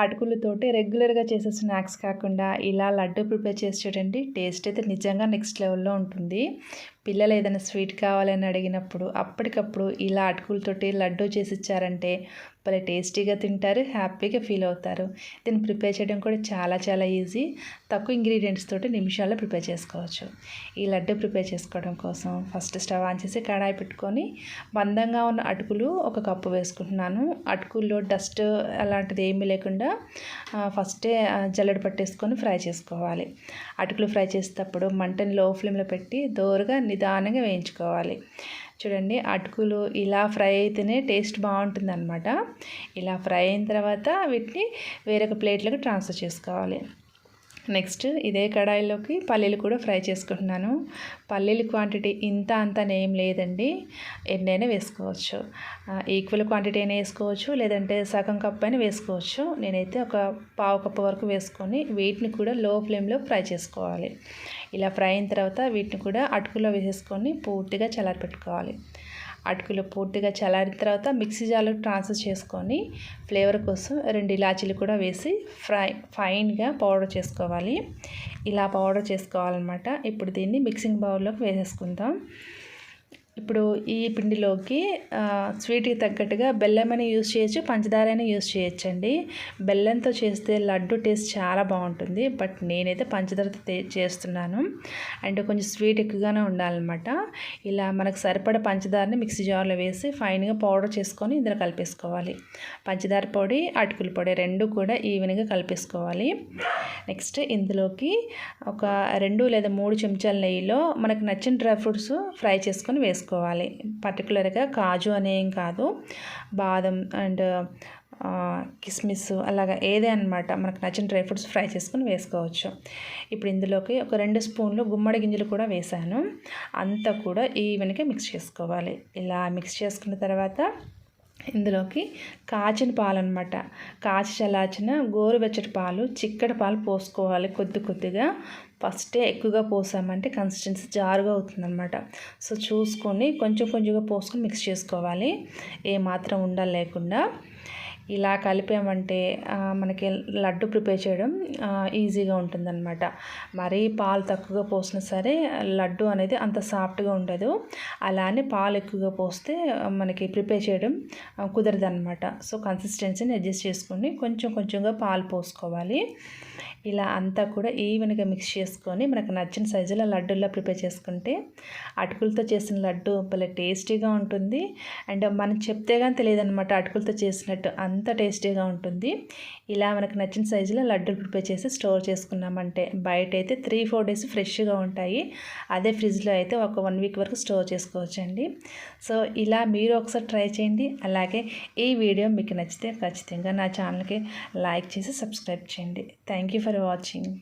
అటుకులతోటి రెగ్యులర్గా చేసే స్నాక్స్ కాకుండా ఇలా లడ్డు ప్రిపేర్ చేసి చూడండి. టేస్ట్ అయితే నిజంగా నెక్స్ట్ లెవెల్లో ఉంటుంది. పిల్లలు ఏదైనా స్వీట్ కావాలని అడిగినప్పుడు అప్పటికప్పుడు ఇలా అటుకులతోటి లడ్డు చేసి ఇచ్చారంటే భలే టేస్టీగా తింటారు, హ్యాపీగా ఫీల్ అవుతారు. దీన్ని ప్రిపేర్ చేయడం కూడా చాలా చాలా ఈజీ. తక్కువ ఇంగ్రీడియంట్స్ తోటి నిమిషాల్లో ప్రిపేర్ చేసుకోవచ్చు. ఈ లడ్డు ప్రిపేర్ చేసుకోవడం కోసం ఫస్ట్ స్టవ్ ఆన్ చేసి కడాయి పెట్టుకొని మందంగా ఉన్న అటుకులు 1 కప్పు వేసుకుంటున్నాను. అటుకుల్లో డస్ట్ అలాంటిది ఏమీ లేకుండా ఫస్టే జల్లెడ పట్టేసుకొని ఫ్రై చేసుకోవాలి. అటుకులు ఫ్రై చేసేటప్పుడు మంటని లో ఫ్లేమ్లో పెట్టి దోరగా నిదానంగా వేయించుకోవాలి. చూడండి, అటుకులు ఇలా ఫ్రై అయితేనే టేస్ట్ బాగుంటుందన్నమాట. ఇలా ఫ్రై అయిన తర్వాత వీటిని వేరొక ప్లేట్లోకి ట్రాన్స్ఫర్ చేసుకోవాలి. నెక్స్ట్ ఇదే కడాయిలోకి పల్లీలు కూడా ఫ్రై చేసుకుంటున్నాను. పల్లీల క్వాంటిటీ ఇంత ఏం లేదండి, ఎన్నైనా వేసుకోవచ్చు. ఈక్వల్ క్వాంటిటీ అయినా వేసుకోవచ్చు, లేదంటే సగం కప్ అయినా వేసుకోవచ్చు. నేనైతే ఒక పావు కప్పు వరకు వేసుకొని వీటిని కూడా లో ఫ్లేమ్లో ఫ్రై చేసుకోవాలి. ఇలా ఫ్రై అయిన తర్వాత వీటిని కూడా అటుకులో వేసేసుకొని పూర్తిగా చల్లారపెట్టుకోవాలి. అటుకులు పూర్తిగా చల్లారిన తర్వాత మిక్సీ జార్లోకి ట్రాన్స్ఫర్ చేసుకొని ఫ్లేవర్ కోసం 2 ఇలాచీలు కూడా వేసి ఫైన్గా పౌడర్ చేసుకోవాలి. ఇలా పౌడర్ చేసుకోవాలన్నమాట. ఇప్పుడు దీన్ని మిక్సింగ్ బౌల్లోకి వేసేసుకుందాం. ఇప్పుడు ఈ పిండిలోకి స్వీట్కి తగ్గట్టుగా బెల్లమని యూజ్ చేయొచ్చు, పంచదార అయినా యూజ్ చేయొచ్చండి. బెల్లంతో చేస్తే లడ్డు టేస్ట్ చాలా బాగుంటుంది, బట్ నేనైతే పంచదారతో చేస్తున్నాను. అండ్ కొంచెం స్వీట్ ఎక్కువగానే ఉండాలన్నమాట. ఇలా మనకు సరిపడ పంచదారని మిక్సీ జార్లో వేసి ఫైన్గా పౌడర్ చేసుకొని ఇందులో కలిపేసుకోవాలి. పంచదార పొడి, అటుకుల పొడి 2 కూడా ఈవెన్గా కలిపేసుకోవాలి. నెక్స్ట్ ఇందులోకి ఒక 2 లేదా 3 చెంచాల నెయ్యిలో మనకు నచ్చిన డ్రై ఫ్రూట్స్ ఫ్రై చేసుకొని వేసుకోవాలి. పర్టికులర్గా కాజు అనేం కాదు, బాదం అండ్ కిస్మిస్ అలాగా ఏదే అనమాట, మనకు నచ్చిన డ్రై ఫ్రూట్స్ ఫ్రై చేసుకుని వేసుకోవచ్చు. ఇప్పుడు ఇందులోకి ఒక 2 స్పూన్లు గుమ్మడి గింజలు కూడా వేసాను. అంతా కూడా ఈవెన్గా మిక్స్ చేసుకోవాలి. ఇలా మిక్స్ చేసుకున్న తర్వాత ఇందులోకి కాచిన పాలు అనమాట, కాచి చల్లార్చిన గోరువెచ్చటి పాలు, చిక్కటి పాలు పోసుకోవాలి. కొద్దిగా ఫస్టే ఎక్కువగా పోసామంటే కన్సిస్టెన్సీ జారుగా అవుతుందన్నమాట. సో చూసుకొని కొంచెంగా పోసుకొని మిక్స్ చేసుకోవాలి, ఏమాత్రం ఉండాలి లేకుండా. ఇలా కలిపామంటే మనకి లడ్డు ప్రిపేర్ చేయడం ఈజీగా ఉంటుందన్నమాట. మరీ పాలు తక్కువగా పోసినా సరే లడ్డు అనేది అంత సాఫ్ట్గా ఉండదు. అలానే పాలు ఎక్కువగా పోస్తే మనకి ప్రిపేర్ చేయడం కుదరదన్నమాట. సో కన్సిస్టెన్సీని అడ్జస్ట్ చేసుకొని కొంచెంగా పాలు పోసుకోవాలి. ఇలా అంతా కూడా ఈవెన్గా మిక్స్ చేసుకొని మనకు నచ్చిన సైజులో లడ్డూలా ప్రిపేర్ చేసుకుంటే అటుకులతో చేసిన లడ్డు భలే టేస్టీగా ఉంటుంది. అండ్ మనం చెప్తే కానీ తెలియదు అనమాట అటుకులతో చేసినట్టు, అంత టేస్టీగా ఉంటుంది. ఇలా మనకు నచ్చిన సైజులో లడ్డూలు ప్రిపేర్ చేసి స్టోర్ చేసుకున్నామంటే బయట అయితే 3-4 డేస్ ఫ్రెష్గా ఉంటాయి. అదే ఫ్రిడ్జ్లో అయితే ఒక 1 వీక్ వరకు స్టోర్ చేసుకోవచ్చండి. సో ఇలా మీరు ఒకసారి ట్రై చేయండి. అలాగే ఈ వీడియో మీకు నచ్చితే ఖచ్చితంగా నా ఛానల్కి లైక్ చేసి సబ్స్క్రైబ్ చేయండి. Thank you for watching.